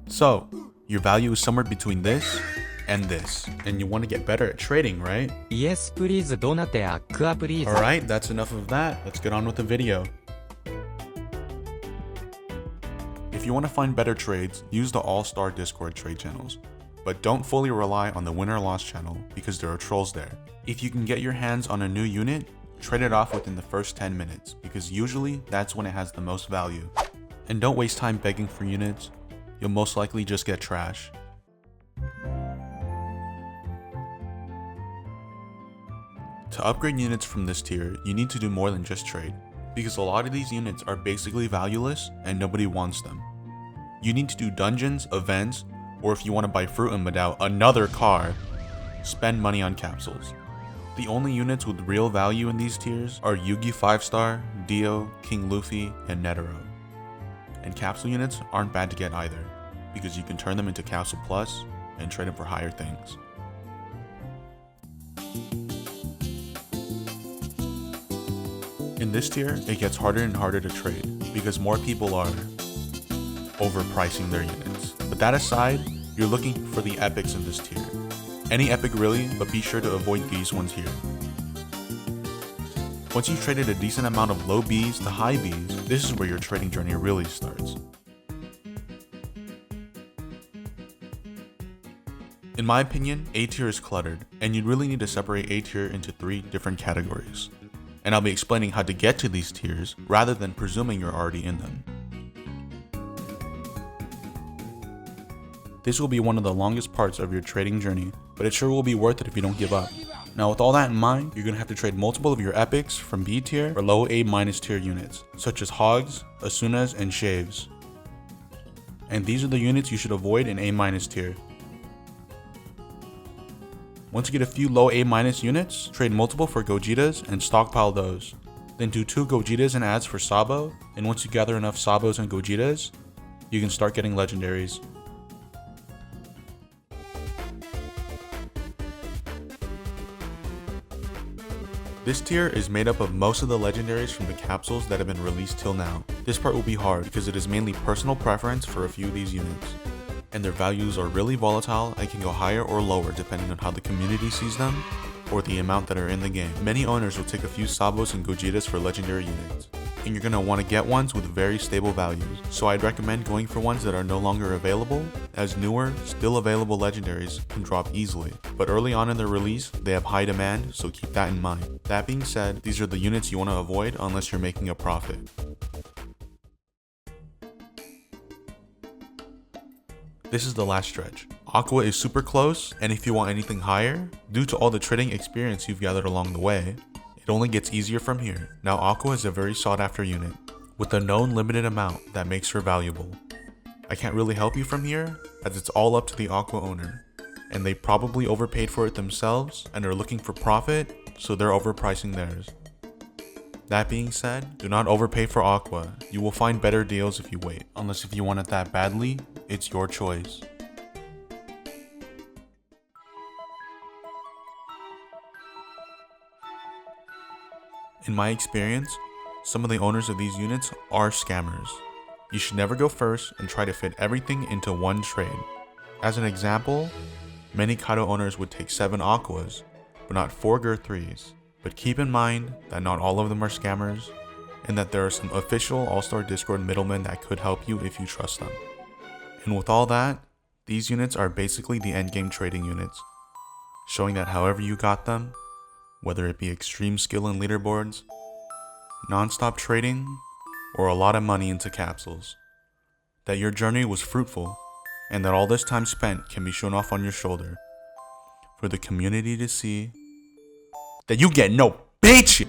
So, your value is somewhere between this and this, and you want to get better at trading, right? Yes, please. どなたやクアプリーズ。 Alright, that's enough of that. Let's get on with the video. If you want to find better trades, use the All-Star Discord trade channels. But don't fully rely on the win or loss channel because there are trolls there. If you can get your hands on a new unit, trade it off within the first 10 minutes because usually that's when it has the most value. And don't waste time begging for units. You'll most likely just get trash. To upgrade units from this tier, you need to do more than just trade, because a lot of these units are basically valueless and nobody wants them. You need to do dungeons, events, or if you want to buy fruit and medal another car, spend money on capsules. The only units with real value in these tiers are Yugi 5-star, Dio, King Luffy, and Netero. And capsule units aren't bad to get either, because you can turn them into capsule plus and trade them for higher things. In this tier, it gets harder and harder to trade because more people are overpricing their units. But that aside, you're looking for the epics in this tier. Any epic really, but be sure to avoid these ones here. Once you've traded a decent amount of low Bs to high Bs, this is where your trading journey really starts. In my opinion, A tier is cluttered, and you really need to separate A tier into 3 different categories. And I'll be explaining how to get to these tiers rather than presuming you're already in them. This will be one of the longest parts of your trading journey, but it sure will be worth it if you don't give up. Now with all that in mind, you're going to have to trade multiple of your epics from B tier or low A- tier units, such as Hogs, Asunas, and Shaves. And these are the units you should avoid in A- tier. Once you get a few low A- units, trade multiple for Gojitas and stockpile those. Then do 2 Gojitas and ads for Sabo, and once you gather enough Sabos and Gojitas, you can start getting legendaries. This tier is made up of most of the legendaries from the capsules that have been released till now. This part will be hard because it is mainly personal preference for a few of these units. And their values are really volatile and can go higher or lower depending on how the community sees them or the amount that are in the game. Many owners will take a few Sabos and Gojitas for legendary units, and you're going to want to get ones with very stable values. So I'd recommend going for ones that are no longer available, as newer, still available legendaries can drop easily. But early on in their release, they have high demand, so keep that in mind. That being said, these are the units you want to avoid unless you're making a profit. This is the last stretch. Aqua is super close, and if you want anything higher, due to all the trading experience you've gathered along the way, it only gets easier from here. Now Aqua is a very sought after unit, with a known limited amount that makes her valuable. I can't really help you from here, as it's all up to the Aqua owner, and they probably overpaid for it themselves and are looking for profit, so they're overpricing theirs. That being said, do not overpay for Aqua. You will find better deals if you wait, unless if you want it that badly, it's your choice. In my experience, some of the owners of these units are scammers. You should never go first and try to fit everything into one trade. As an example, many Kaido owners would take 7 Aquas, but not 4 Gur 3s. But keep in mind that not all of them are scammers, and that there are some official All-Star Discord middlemen that could help you if you trust them. And with all that, these units are basically the endgame trading units, showing that however you got them, whether it be extreme skill in leaderboards, non-stop trading, or a lot of money into capsules, that your journey was fruitful, and that all this time spent can be shown off on your shoulder for the community to see that you get no bitch.